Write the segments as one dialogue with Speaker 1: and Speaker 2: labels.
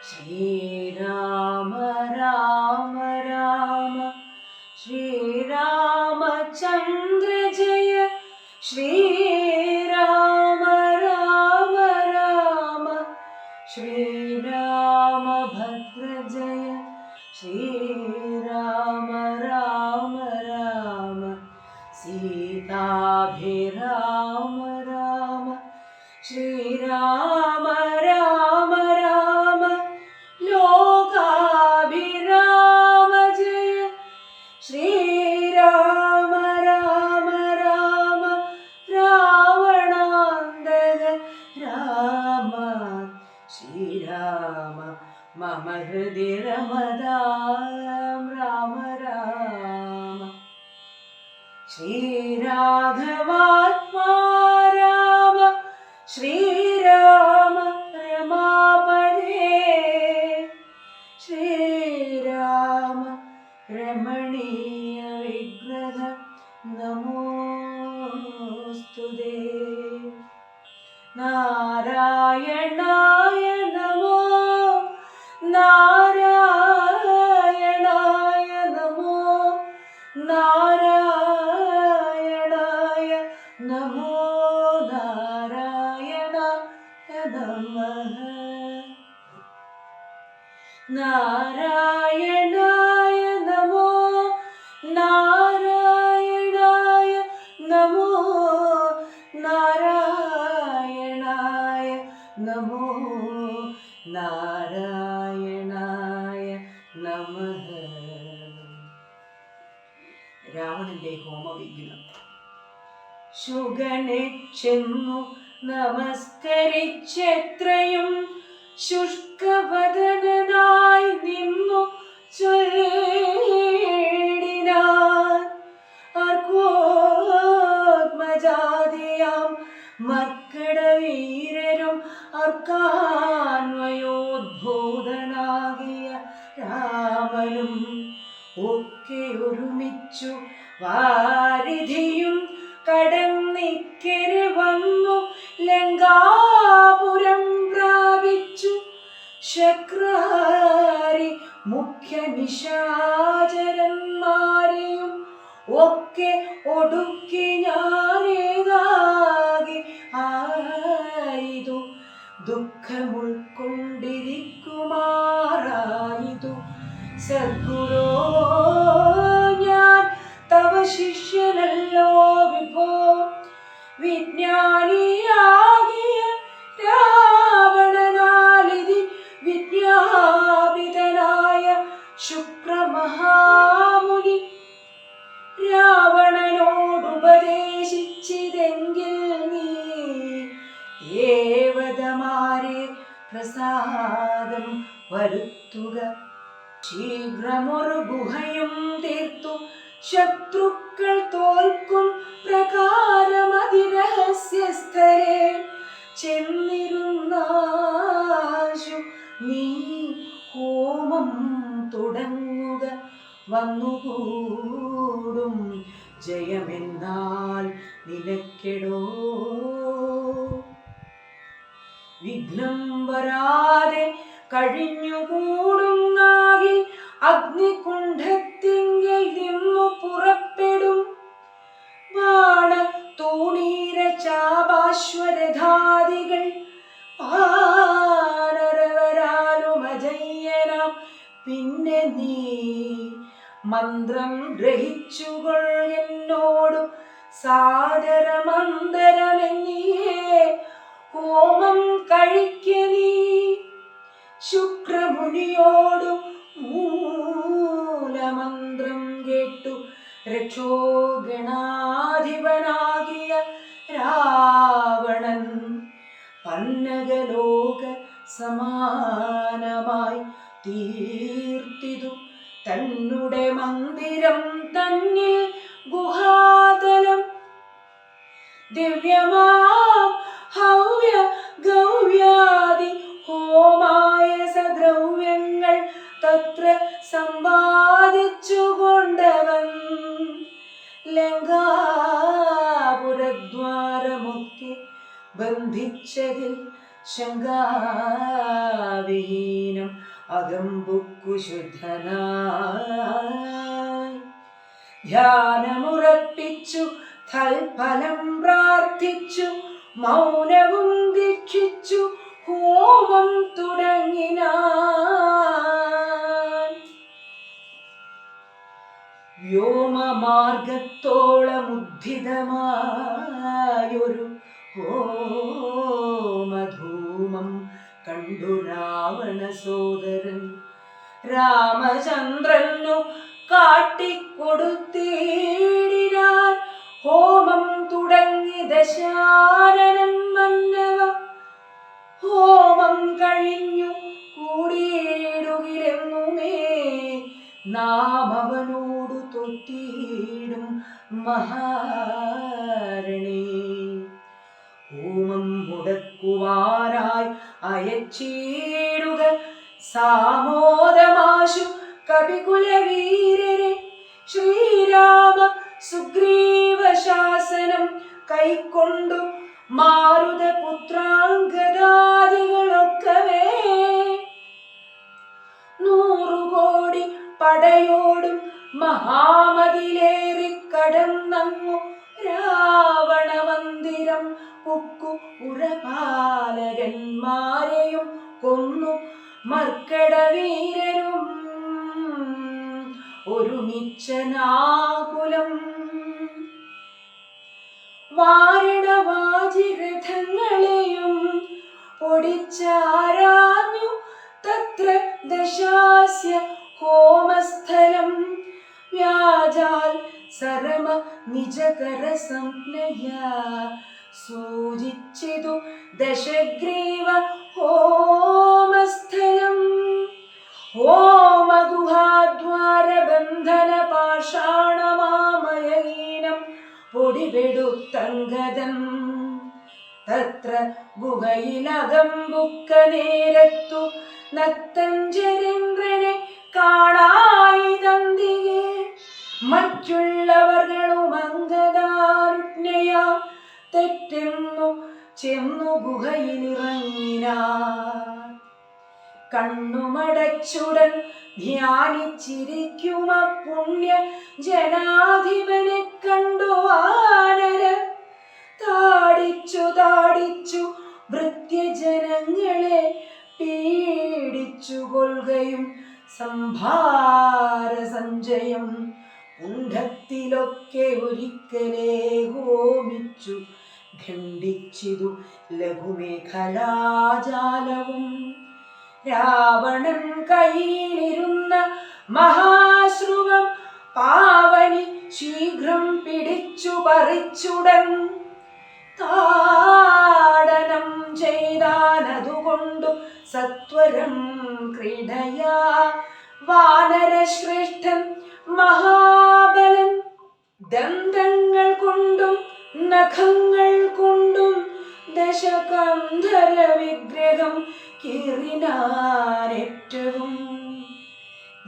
Speaker 1: ശ്രീരാമ രാമ രാമ ശ്രീരാമചന്ദ്ര ജയ ശ്രീരാമ രാമ രാമ ശ്രീരാമഭദ്ര ജയ ശ്രീരാമ രാമ രാമ സീതാഭിരാമ രാമ ശ്രീരാമ രാമ രാമ ലോകാഭിരാമ ജയ ശ്രീരാമ രാമ രാമ രാവണാന്തക രാമ ശ്രീരാമ മമ ഹൃദി രമതാം രാമ രാമ ശ്രീരാഘവാത്മാ രാമ ശ്രീരാമ രമാപദേ ശ്രീരാമ രമണീയ വിഗ്രഹ നമോസ്തുതേ നാരായണായ നമോ നാരായണായ നമോ നാരായണായ നമോ നാരായണായ നമഃ നാരായണായ നമോ നാരായണായ നമോ നാരായണായ നമോ നാരായണായ നമഃ. രാവണന്റെ ഹോമവിഘ്നം. ശുഗനെ ചെന്നു നമസ്കരിച്ചെത്രയും ശുഷ്കവദനായി നിന്നു ചൊല്ലിനാൻ അർക്കോത്മജാതിയാം മർക്കടവീരരും അർക്കാന്വയോദ്ഭൂതനാകിയ രാമനും ഒക്കെ ഒരുമിച്ചു വാരിധിയും കടന്നിക്കരെ വന്നു ലങ്കാപുരം പ്രാപിച്ചു. ശക്രാരി മുഖ്യ നിശാചരന്മാരെയും ഒക്കെ ഒടുക്കി ഞാനേകാകി ആയിതു ദുഃഖമുൾക്കൊണ്ടിരിക്കുമാറായിതു. സദ്ഗുരോ ഞാൻ തവ ശിഷ്യനല്ലോ വിഭോ വിജ്ഞാനിയാകിയ രാവണനാലിതി വിദ്യാപിതനായ ശുക്രമഹാമുനി രാവണനോടുപദേശിച്ചിതെങ്കിൽ നീ ഏവതമാരെ പ്രസാദം വരുത്തുക. ശീഘ്രമൊരു ഗുഹയും തീർത്തു ശത്രുക്കൾ തോൽക്കും പ്രകാരമതിരഹസ്യസ്ഥരെ ചെന്നിരുന്നാശു നീ ഹോമം തുടങ്ങുക. വന്നുകൂടും ജയമെന്നാൽ നിനക്കെടോ. വിഘ്നം വരാതെ കഴിഞ്ഞുകൂടുന്നാകിൽ അഗ്നികുണ്ഠത്തിങ്കൽ നിന്നു പുറപ്പെടും. ബാണ തൂണീര ചാപാശ്വരധാദികൾ വാനരവരാലുമജയ്യനാം. പിന്നെ നീ മന്ത്രം ഗ്രഹിച്ചുകൊള്ളെന്നോടു സാദരമന്തരമെന്നിയേ ഹോമം കഴിക്ക നീ. ശുക്രമുനിയോടു മൂലമന്ത്രം കേട്ടു രക്ഷോഗണാധിപനാകിയ രാവണൻ പന്നകലോക സമാനമായി തീർത്തിതു തന്നുടെ മന്ദിരം തന്നിൽ ഗുഹാതലം. ദിവ്യമാം ഹവ്യ ഗൗവ്യാദി ഹോമായ സദ്രവ്യങ്ങൾ തത്ര സമ്പാദിച്ചുകൊണ്ടവൻ ലങ്കാപുരദ്വാരമൊക്കെ ബന്ധിച്ചതിൽ ശങ്കാവിഹീനം അകമ്പുക്കു ശുദ്ധനായി ധ്യാനമുറപ്പിച്ചു തൽഫലം പ്രാർത്ഥിച്ചു മൗനവും ദീക്ഷിച്ചു ഹോമം തുടങ്ങിനാൻ. വ്യോമമാർഗത്തോളമുദ്ധിതമായൊരു ഹോമധൂമം കണ്ടു രാവണ സോദരൻ രാമചന്ദ്രനു കാട്ടിക്കൊടുത്തിടിനാൻ. ഹോമം തുടങ്ങി ദശാനനൻ മന്നവ ഹോമം കഴിഞ്ഞു കൂടിയിടുകിലെന്നുമേ നാം അവനോടു തൊട്ടിയിടും മഹാരണേ. ഹോമം മുടക്കുവാനായി അയച്ചിടുക സാമോദമാശു കപികുലവീരരെ. ശ്രീരാമ സുഗ്രീവ ശാസനം കൈക്കൊണ്ടു മാരുതപുത്രാംഗദാദികളൊക്കവേ 100 കോടി പടയോടും മഹാമതിലേറി കടന്നങ്ങു രാവണ മന്ദിരം പുക്കു ഉരപാലകന്മാരെയും കൊന്നു മർക്കടവീരരും ഒരുമിച്ചനാകുലം. വാരണവാജിരഥങ്ങളെയും പൊടിച്ചാരാഞ്ഞു തത്ര ദശാസ്യ ഹോമസ്ഥലം. വ്യാജാൽ സരമ നിജകര സംജ്ഞയാ സൂചിച്ചിതു ദശഗ്രീവ ഹോമസ്ഥലം. ഹോമഗുഹാദ്വാരബന്ധന പാഷാണമാമയീനം പൊടിപെടുത്തങ്കദൻ തത്ര ഗുഹയിലകമ്പുക്ക നേരത്തു നക്തഞ്ചരേന്ദ്രനെ കാണായി തന്തികെ. മറ്റുള്ളവർകളും അംഗദാരുജ്ഞയാ തെറ്റെന്നു ചെന്നു ഗുഹയിലിറങ്ങിനാർ. കണ്ണുമടച്ചുടൻ ധ്യാനിച്ചിരിക്കും പുണ്യ ജനാധിപനെ കണ്ടു വാനര. താടിച്ചു ഭൃത്യജനങ്ങളെ പീഡിച്ചു കൊൽകയും സംഭാര സഞ്ചയം കുണ്ഠത്തിലൊക്കെ ഒരിക്കലേ ഹോമിച്ചു ഖണ്ഡിച്ചിതു ലഘുമേഖലാജാലവും. രാവണൻ കയ്യിലിരുന്ന മഹാശ്രുവം പാവനി ശീഘ്രം പിടിച്ചു പറിച്ചുടൻ താടനം ചെയ്താനതുകൊണ്ടു സത്വരം ക്രീഡയാ വാനരശ്രേഷ്ഠൻ മഹാബലൻ. ദന്തങ്ങൾ കൊണ്ടും നഖങ്ങൾ കൊണ്ടും ദശകന്ധര വിഗ്രഹം കീറിനാനേറ്റവും.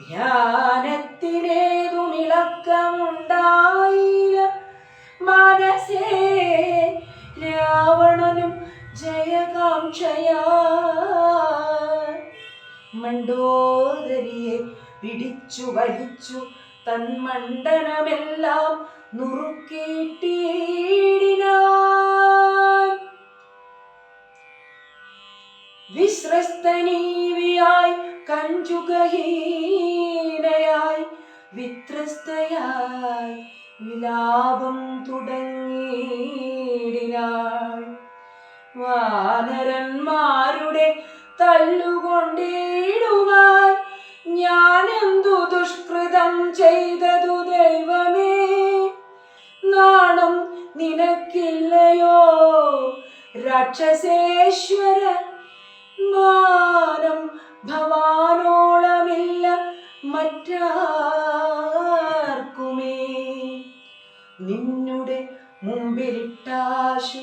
Speaker 1: ധ്യാനത്തിലേതുമിളക്കമുണ്ടായില്ല മനസ്സേ രാവണനും ജയകാംക്ഷയാ. മണ്ഡോദരിയെ പിടിച്ചു വലിച്ചു തന്മണ്ഡനമെല്ലാം നുറുക്കിയിട്ടിടിനാൻ. വിശ്രസ്തനീവിയായി കഞ്ചുകഹീനയായി വിത്രസ്തയായി വിലാപം തുടങ്ങിയിടിനാൾ. വാനരന്മാരുടെ തല്ലുകൊണ്ടിടുവാൻ ഞാനെന്തു ദുഷ്കൃതം ചെയ്തതു ദൈവമേ. നാണം നിനക്കില്ലയോ രാക്ഷസേശ്വര. മാനം ഭവാനോളമില്ല മറ്റാർക്കുമേ. നിന്നുടെ മുമ്പിലിട്ടാശു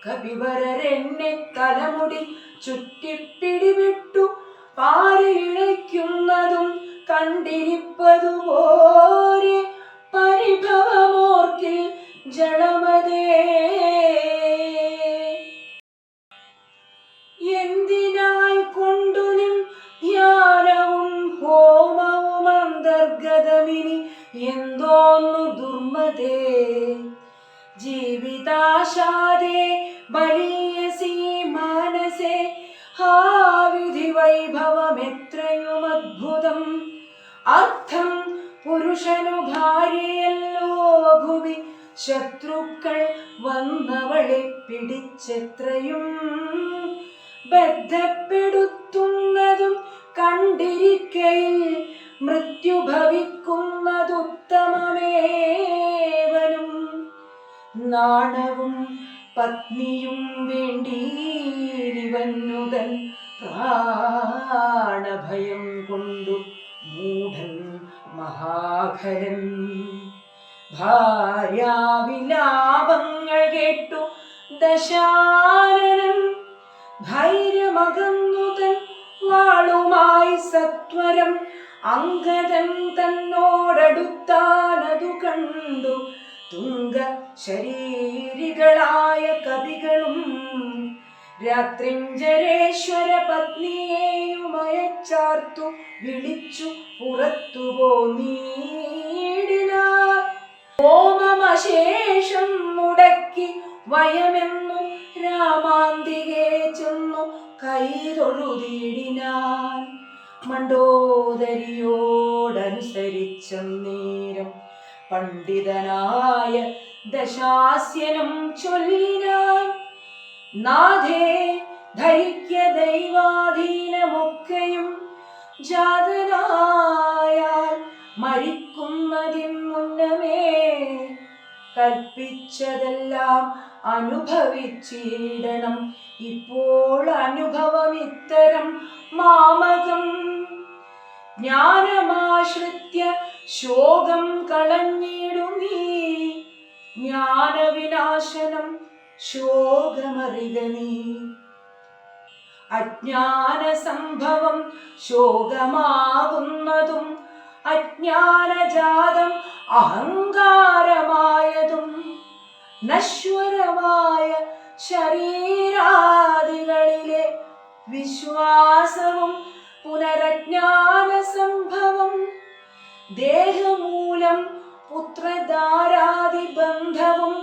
Speaker 1: കപിവരരെന്നെ തലമുടി ചുറ്റിപ്പിടിവിട്ടു പാരിയിഴയ്ക്കുന്നതും കണ്ടിരിപ്പതുപോലെ പരിഭവമോർക്കിൽ ജളമതേ. എന്തിനായി കൊണ്ടു നിൻ ധ്യാനവും അതിവൈഭവമെത്രയും അദ്ഭുതം. അർത്ഥം പുരുഷനു ഭാര്യയല്ലോ ഭുവി, ശത്രുക്കൾ വന്നവളെ പിടിച്ചെത്രയും ബദ്ധപ്പെടുത്തുന്നതും കണ്ടിരിക്കയിൽ മൃത്യു ഭവിക്കുന്നതുത്തമമേവനും. നാണവും പത്നിയും വേണ്ടീരിവന്നുതൻ പ്രാണഭയം കൊണ്ടു മൂഢൻ മഹാഖരൻ. ഭാര്യാവിലാപങ്ങൾ കേട്ടു ദശാനനൻ ധൈര്യമകന്നുതൻ വാളുമായി സത്വരം. അംഗദൻ തന്നോടടുത്താനതു കണ്ടു തുംഗ ശരീരികളായ കവികളും രാത്രിഞ്ജരേശ്വര പത്നിയെയുമയച്ചാർത്തു വിളിച്ചു പുറത്തു പോന്നീടിനാർ. ഹോമമശേഷം മുടക്കി വയമെന്നു രാമാന്തികെ ചെന്നു കൈതൊഴുതിടിനാൻ. മണ്ഡോദരിയോടനുസരിച്ചന്നേരം പണ്ഡിതനായ ദശാസ്യനും ചൊല്ലിനാൻ. നാഥേ, ധരിക്ക ദൈവാധീനമൊക്കെയും ജാതനായാൽ മരിക്കുന്നതിന് മുന്നമേ കൽപ്പിച്ചതെല്ലാം അനുഭവിച്ചിടണം. ഇപ്പോൾ അനുഭവം ഇത്തരം മാമകം. ജ്ഞാനമാശ്രിത്യ ശോകം കളഞ്ഞിടു നീ, ജ്ഞാനവിനാശനം ശോകമറിക നീ. അജ്ഞാന സംഭവം ശോകമാകുന്നതും അജ്ഞാനജാതം അഹങ്കാരമായതും നശ്വരമായ ശരീരാദികളിലെ വിശ്വാസവും പുനരജ്ഞാന സംഭവം. ദേഹമൂലം പുത്രധാരാദി ബന്ധവും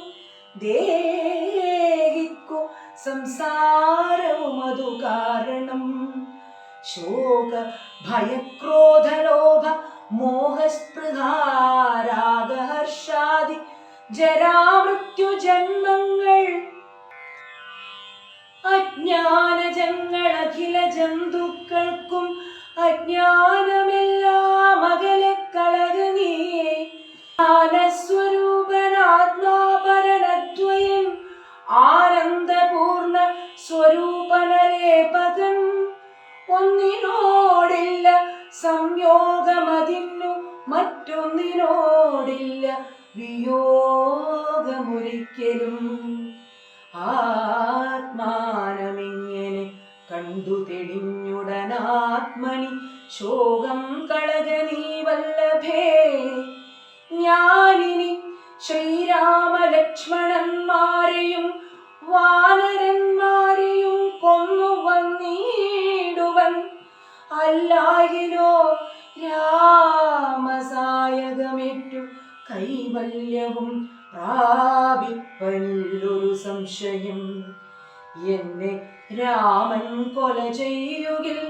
Speaker 1: ദേഹിക്കു സംസാരവും അതു കാരണം. ശോക ഭയക്രോധലോഭ മോഹസ്പൃഹാരാഗഹർഷാദി ജരാമൃത്യു ജന്മങ്ങൾ അജ്ഞാനജങ്ങൾ അഖില ജന്തുക്കൾക്കും അജ്ഞാനമെല്ലാം അകലെ കളക നീയേ. ജ്ഞാനസ്വരൂപനാത്മാപരനദ്വയൻ ആനന്ദപൂർണ സ്വരൂപനലേപകൻ. ഒന്നിനോടില്ല സംയോഗമതിന്നു മറ്റൊന്നിനോടില്ല വിയോഗമൊരിക്കലും. ആത്മാനമിങ്ങനെ കണ്ടു തെളിഞ്ഞുടനാത്മനി ശോകം കളക നീ വല്ലഭേ. ഞാനിനി ശ്രീരാമലക്ഷ്മണന്മാരെയും വാനരന്മാരെയും കൊന്നു വന്നിടുവൻ. അല്ലായിലോ രാമസായകമേറ്റു കൈവല്യവും പ്രാപിപ്പനില്ലൊരു സംശയം. എന്നെ രാമൻ കൊല ചെയ്യുകിൽ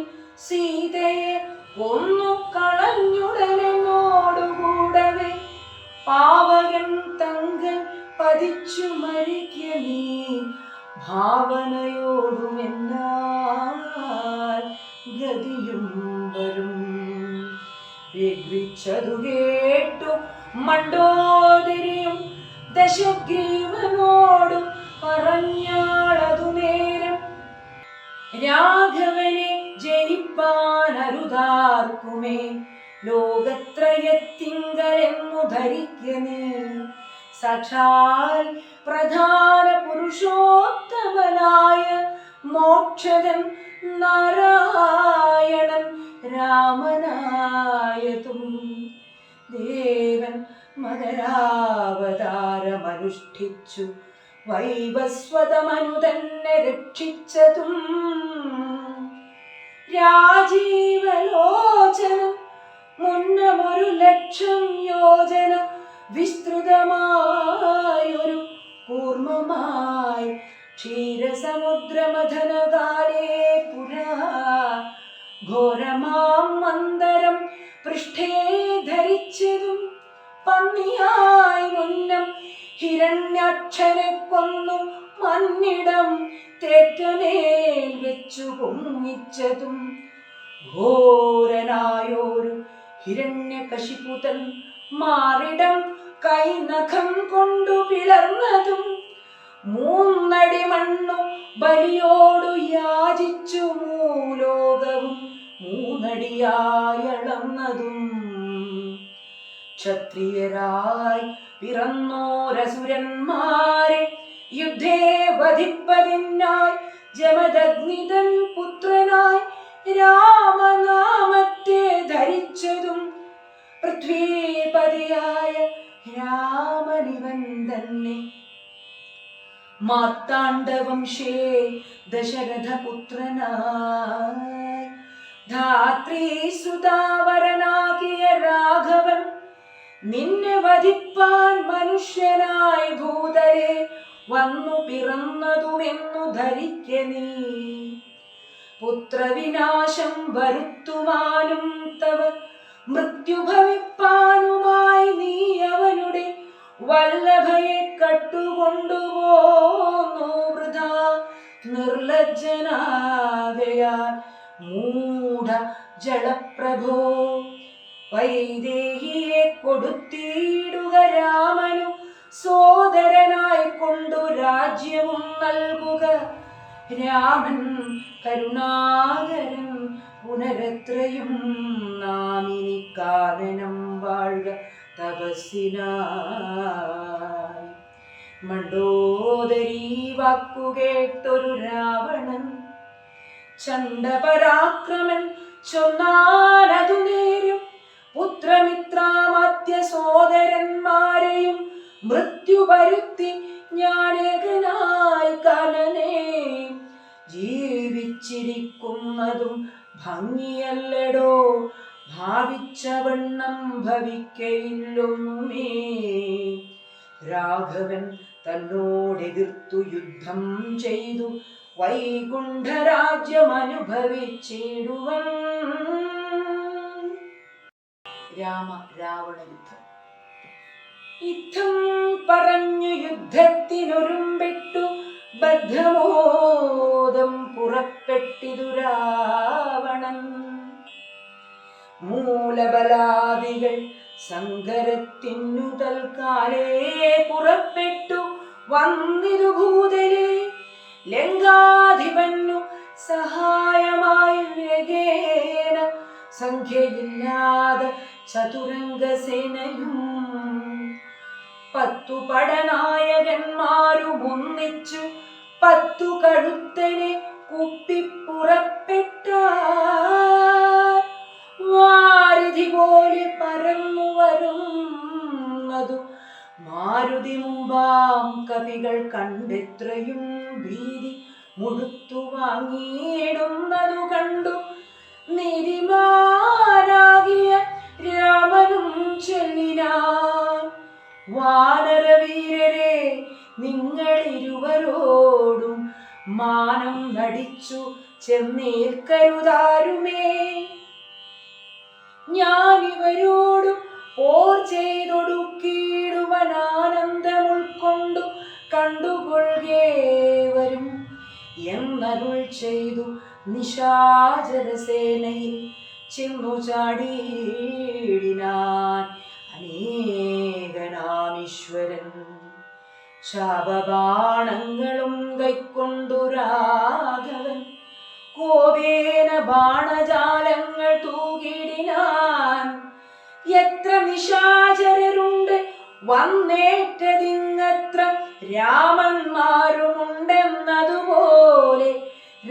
Speaker 1: സീതയെ കൊന്നു കളഞ്ഞുടനോടുകൂടവേ പാവകൻ തങ്കൻ പതിച്ചു മരിക്ക നീ ഭാവനയോടുമെന്നാൽ ഗതിയും വരും. വിഗ്രഹിച്ചതു കേട്ടു മണ്ഡോദരിയും ദശഗ്രീവനോടു പറഞ്ഞാളതു നേരം. രാഘവനെ ജനിപ്പാനരുതാർക്കുമേ ലോകത്രയത്തിങ്കലെന്നു ധരിക്ക നീ. സാക്ഷാൽ പ്രധാന പുരുഷോത്തമനായ മോക്ഷദൻ നാരായണൻ രാമനായതും. ദേവൻ മകരാവതാരമനുഷ്ഠിച്ചു വൈവസ്വതമനുതന്നെ രക്ഷിച്ചതും. രാജീവലോചനം മുന്നമൊരു ലക്ഷം യോജന വിസ്തൃതമായൊരു കൂർമ്മമായി ക്ഷീരസമുദ്രമഥനകാലേ പുരാ ഘോരമാം മന്ദരം പൃഷ്ഠേ ധരിച്ചതും പന്നിയായി മുന്നം ഹിരണ്യാക്ഷനെ കൊന്നു മന്നിടം തേറ്റമേൽ വെച്ചു പൊങ്ങിച്ചതും ഘോരനായോരു ഹിരണ്യകശിപുതൻ മാറിടം കൈനഖം കൊണ്ടു പിളർന്നതും മൂന്നടി മണ്ണു ബലിയോടു യാചിച്ചു മൂലോകവും മൂന്നടിയായളന്നതും ക്ഷത്രിയരായി പിറന്നോരസുരന്മാരെ യുദ്ധേ വധിപ്പതിനായി ജമദഗ്നിതൻ പുത്രനായി രാമനാമത്തെ ധരിച്ചതും പൃഥ്വീപതിയായ രാമനിവൻ തന്നെ. മാർത്താണ്ഡവംശേ ദശരഥപുത്രനായി ധാത്രീ സുതാവരനാകിയ രാഘവൻ നിന്നെ വധിപ്പാൻ മനുഷ്യനായി ഭൂതലെ വന്നു പിറന്നതുമെന്നു ധരിക്ക നീ. പുത്രവിനാശം വരുത്തുവാനും തവ മൃത്യുഭവിപ്പാനുമായി നീ അവനുടെ വല്ലഭയെ കട്ടുകൊണ്ടുപോന്നു വൃഥാ നിർലജ്ജനാകയാൽ മൂഢ ജലപ്രഭോ. വൈദേഹിയെ കൊടുത്തിടുക രാമനു സോദരനായി കൊണ്ടു രാജ്യവും നൽകുക. രാമൻ കരുണാകരൻ പുനരത്രയും നാമിനി കാനനം വാഴ്ക തപസ്സിനായി. മണ്ഡോദരീ വാക്കുകേട്ടൊരു രാവണൻ ചണ്ഡപരാക്രമൻ ചൊന്നാനതു നേരും പുത്രമിത്രാമാത്യ സോദരന്മാരെയും മൃത്യു വരുത്തി ഞാനേകനായി കാനനെ ജീവിച്ചിരിക്കുന്നതും ഭംഗിയല്ലടോ ഭാവിച്ചവണ്ണം ഭവിക്കയില്ലൊന്നുമേ. രാഘവൻ തന്നോടെതിർത്തു യുദ്ധം ചെയ്തു വൈകുണ്ഠരാജ്യം അനുഭവിച്ചിടുവൻ. രാമ രാവണ യുദ്ധം. യുദ്ധം പറഞ്ഞു യുദ്ധത്തിനൊരുമ്പെട്ടു ബദ്ധമോദം പുറപ്പെട്ടിതു രാവണൻ. മൂലബലാദികൾ സങ്കരത്തിനു തൽക്കാലേ പുറപ്പെട്ടു വന്നിരു ഭൂതലെ. ലങ്കാധിപന്നു സഹായമായി വേഗേന സംഖ്യയില്ലാതെ ചതുരംഗസേനയും 10 പടനായകന്മാരും ഒന്നിച്ചു 10 കഴുത്തനെ കുപ്പിപ്പുറപ്പെട്ട വാരിധി പോലെ പരന്നു വരുന്നതു മാരുതി മുമ്പാം കവികൾ കണ്ടെത്രയും ഭീതി മുഴുത്തു വാങ്ങിയിടുന്നതു കണ്ടു നീതിമാനാകിയ രാമനും ചൊല്ലിനാൻ. വാനരവീരരെ നിങ്ങളിരുവരോടും മാനം നടിച്ചു ചെന്നേൽക്കരുതാരുമേ. ഞാനിവരോടും പോർ ചെയ്തൊടുക്കിയിടുവൻ ആനന്ദമുൾക്കൊണ്ടു കണ്ടുകൊള്ളുകേവരും എന്നരുൾ ചെയ്തു നിശാചരസേനയിൽ ചെന്നു ചാടിയിടിനാൻ അനേകനാമീശ്വരൻ. ശാപബാണങ്ങളും കൈക്കൊണ്ടു രാഘവൻ കോപേന ബാണജാലങ്ങൾ തൂകിടിനാൻ. എത്ര നിശാചരരുണ്ട് വന്നേറ്റതിങ്ങത്ര രാമന്മാരുമുണ്ടെന്നതുപോലെ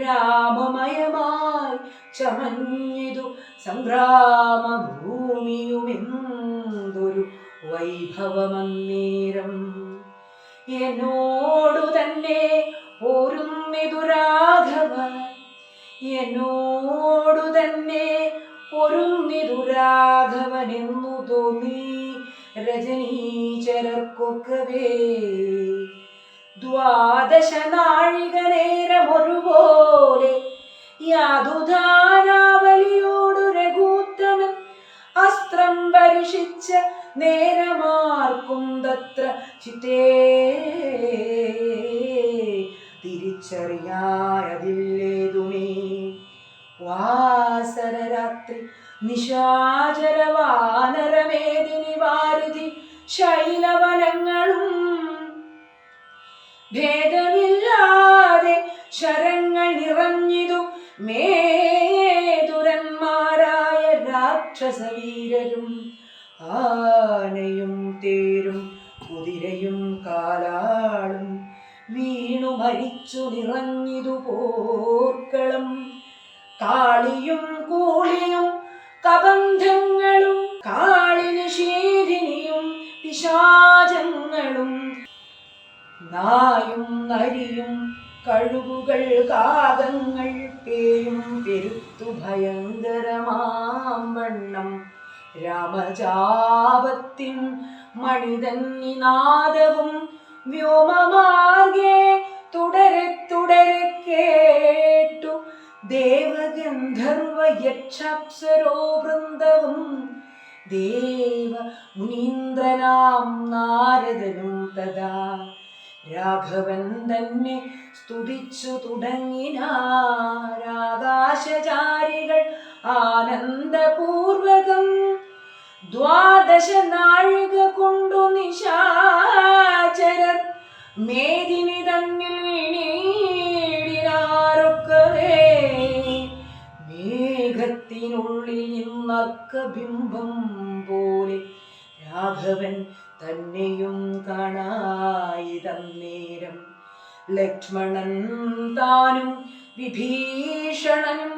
Speaker 1: രാമമയമായി ചമഞ്ഞിതു സംഗ്രാമഭൂമിയുമെന്തൊരു വൈഭവമന്നേരം. എന്നോടു തന്നെ പോരുന്നിതു രാഘവ, എന്നോടു തന്നെ പൊരുന്നിതു രാഘവനെന്നു തോന്നി രജനീചരർക്കൊക്കവേ. 12 നാഴിക നേരം ഒരുപോലെ യാതുധാരാവലി നേരമാർക്കും തത്ര ചിത്തേ തിരിച്ചറിയായതില്ലേതുമേ. വാസരരാത്രി നിശാചരവാനരമേദിനി വാരുതി ശൈലവനങ്ങളും ഭേദമില്ലാതെ ശരങ്ങൾ നിറഞ്ഞിതു മേതുരന്മാരായ രാക്ഷസവീരരും. ആനയും തേരും കുതിരയും കാലാളും വീണു മരിച്ചു നിറഞ്ഞിതു പോർക്കളം. കാളിയും കൂളിയും കബന്ധങ്ങളും കാളിനിഷേധിനിയും പിശാചങ്ങളും നായും നരിയും കഴുകുകൾ കാകങ്ങൾ പേയും പെരുത്തു ഭയങ്കരമാം വണ്ണം. രാമജാപത്തിൻ മണിതന്നിനാദവും വ്യോമമാർഗേ തുടരെ തുടരെ കേട്ടു ദേവഗന്ധർവ യക്ഷാപ്സരോ വൃന്ദവും. ദേവ മുനീന്ദ്രനാം നാരദനും തഥാ രാഘവൻ തന്നെ സ്തുതിച്ചു തുടങ്ങിനാരാകാശചാരികൾ ആനന്ദപൂർവകം. 12 നാഴിക കൊണ്ടു നിശാചരർ മേദിനി തന്നിൽ വീണീടിനാരൊക്കവേ. മേഘത്തിനുള്ളിൽ നിന്നർക്കബിംബം പോലെ രാഘവൻ തന്നെയും കാണായിതന്നേരം. ലക്ഷ്മണൻ താനും വിഭീഷണനും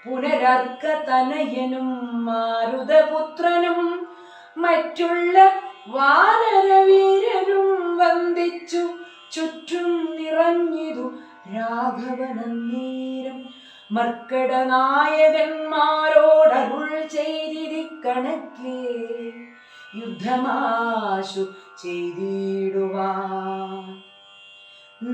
Speaker 1: പുനരർക്ക തനയനും മാരുതപുത്രനും മറ്റുള്ള വാനരവീരരും വന്ദിച്ചു ചുറ്റും നിറഞ്ഞിതു രാഘവനന്നേരം. മർക്കടനായകന്മാരോടരുൾ ചെയ്തിരിക്കണക്കേ യുദ്ധമാശു ചെയ്തിടുവാൻ.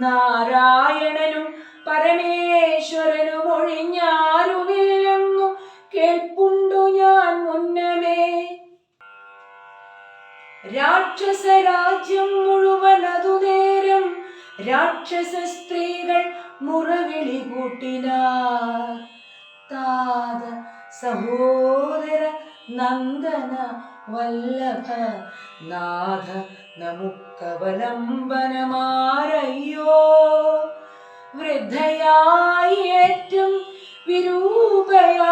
Speaker 1: നാരായണനും പരമേശ്വരനും ഒഴിഞ്ഞാരുമില്ലെന്നു കേൾപ്പുണ്ടു ഞാൻ മുന്നമേ. രാക്ഷസരാജ്യം മുഴുവനതു നേരം രാക്ഷസ സ്ത്രീകൾ മുറവിളി കൂട്ടിനാർ. താത സഹോദര നന്ദന വല്ലഭ നാഥ നമുക്കവലംബനമാരയ്യോ. വൃദ്ധയായി ഏറ്റവും വിരൂപയായുള്ളൊരു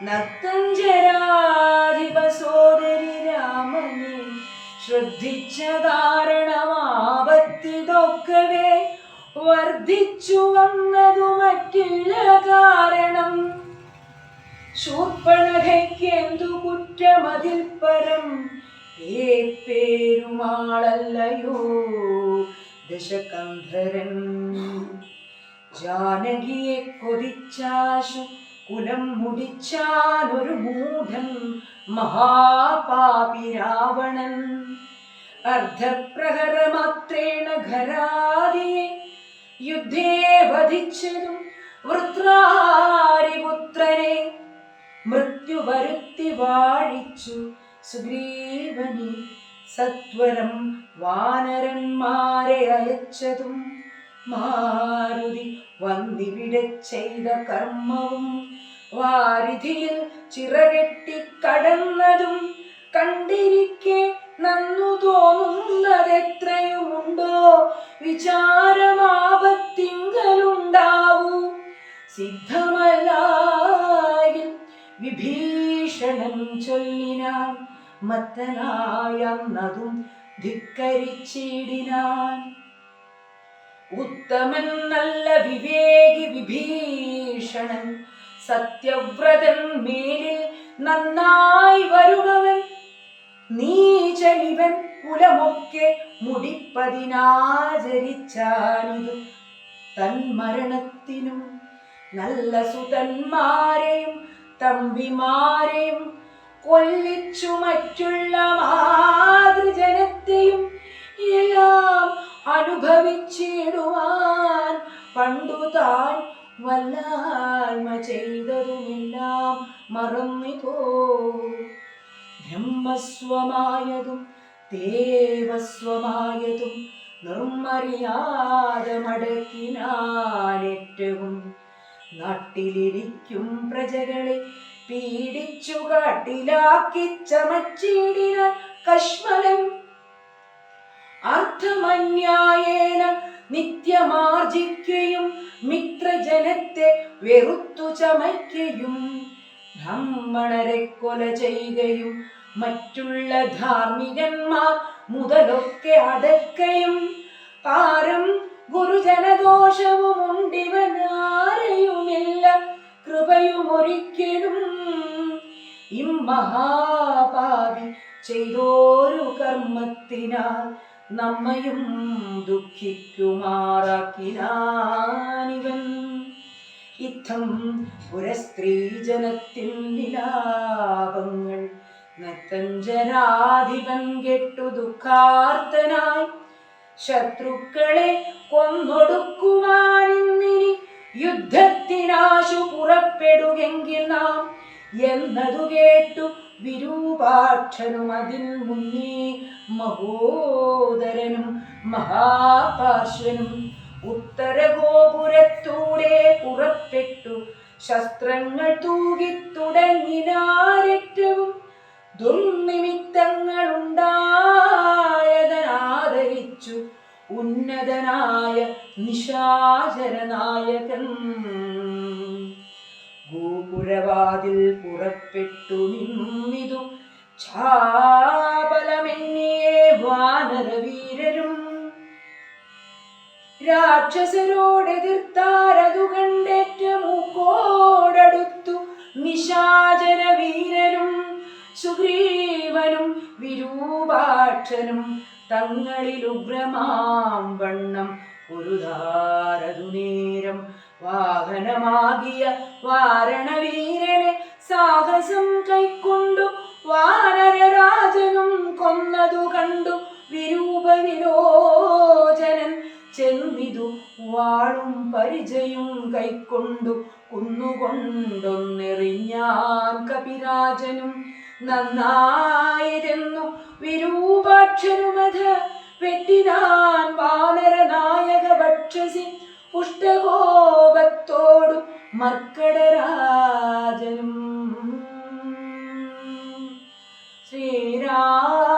Speaker 1: നക്തഞ്ചരാധിപ സോദരി രാമനെ ശ്രദ്ധിച്ച കാരണമാപത്തിതൊക്കവേ വർദ്ധിച്ചു വന്നതു മറ്റില്ല കാരണം. ശൂർപ്പണഖയ്ക്കെന്തു കുറ്റമതിൽ പരം പേരുമാളല്ലയോ ദശകന്ധരൻ. ജാനകിയെ കൊതിച്ചാശു കുലം മുടിച്ചാനൊരു മൂഢൻ മഹാപാപി രാവണൻ. അർദ്ധപ്രഹരമാത്രേണ ഖരാദിയെ യുദ്ധേ വധിച്ചതും വൃത്രാരിപുത്രനെ മൃത്യു വരുത്തി വാഴിച്ചു സുഗ്രീവനെ. സത്വരം വാനരന്മാരെ അയച്ചതും മാരുതി വന്നിവിടെ ചെയ്ത കർമ്മവും വാരിധിയിൽ ചിറകെട്ടി കടന്നതും കണ്ടിരിക്കെ നന്നു തോന്നുന്നതെത്രയുമുണ്ടോ വിചാരമാപത്തിങ്കലുണ്ടാവൂ. സിദ്ധമല്ലായിൽ വിഭീഷണൻ ചൊല്ലിനാൻ മത്തനായന്നതും ധിക്കരിച്ചിടിനാൻ. ഉത്തമൻ നല്ല വിവേകി വിഭീഷണൻ സത്യവ്രതൻ മേലിൽ നന്നായി വരുമവൻ. നീചനിവൻ കുലമൊക്കെ മുടിപ്പതിനാചരിച്ചാനിതു തൻ മരണത്തിനും. നല്ല സുതന്മാരെയും തമ്പിമാരെയും കൊല്ലിച്ചു മറ്റുള്ള മാതൃജനത്തെയും എല്ലാം അനുഭവിച്ചിടുവാൻ പണ്ടു താൻ വല്ലായ്മ ചെയ്തതുമെല്ലാം മറന്നിപ്പോ. ബ്രഹ്മസ്വമായതും ദേവസ്വമായതും നിർമ്മറിയാതെ മടക്കിനാനേറ്റവും നാട്ടിലിരിക്കും പ്രജകളെ പീഡിച്ചു കാട്ടിലാക്കി ചമച്ചിടിന കശ്മലം അർത്ഥമന്യായേന നിത്യമാർജിക്കുകയും മിത്രജനത്തെ വെറുത്തു ചമയ്ക്കുകയും ബ്രാഹ്മണരെ കൊല ചെയ്യുകയും മറ്റുള്ള ധാർമ്മികന്മാർ മുതലൊക്കെ അടക്കയും പാരം ഗുരുജനദോഷവും ഉണ്ടിവനാരെയുമില്ല കൃപയുമൊരിക്കലും ഇമ്മഹാപാപി ചെയ്തോരു കർമ്മത്തിനാൽ നമ്മയും ദുഃഖിക്കുമാറാക്കിനാനിവൻ. ഇത്തം പുരസ്ത്രീജനത്തിൻ വിലാപങ്ങൾ നത്തഞ്ജനാധിപൻ കെട്ടു ദുഃഖാർത്തനായി ശത്രുക്കളെ കൊന്നൊടുക്കുവാനിന്നിനി യുദ്ധത്തിനാശു പുറപ്പെടുകെങ്കിൽ നാം എന്നതു കേട്ടു വിരൂപാക്ഷനും അതിൽ മുന്നേ മഹോദരനും മഹാപാർശ്വനും ഉത്തരഗോപുരത്തൂടെ പുറപ്പെട്ടു ശസ്ത്രങ്ങൾ തൂകിത്തുടങ്ങിനാരറ്റവും ദുർനിമിത്തങ്ങൾ ഉണ്ടായതനാദരിച്ചു ഉന്നതനായ നിശാചരനായകൻ. ഗോപുരവാതിൽ പുറപ്പെട്ടു നിന്നിതു ചാപലമെന്നിയേ വാനരവീരരും രാക്ഷസരോടെതിർത്താരതു കണ്ടേറ്റ മൂക്കോടടുത്തു നിശാചര വീരരും സുഗ്രീവനും വിരൂപാക്ഷനും തങ്ങളിൽ ഉഗ്രമാം വണ്ണം ഒരുതാരതു നേരം വാഹനമാകിയ വാരണവീരനെ സാഹസം കൈക്കൊണ്ടു വാനരരാജനും കൊന്നതു കണ്ടു വിരൂപവിലോചനൻ ചെന്നിതു വാളും പരിചയും കൈക്കൊണ്ടു കുന്നുകൊണ്ടൊന്നെറിഞ്ഞാൻ കപിരാജനും നന്നായതെന്നു വിരൂപാക്ഷനുമധ വെട്ടിനാൻ വാനരനായക ഭക്ഷസി പുഷ്ടകോപത്തോടു മർക്കടരാജനും. ശ്രീരാമ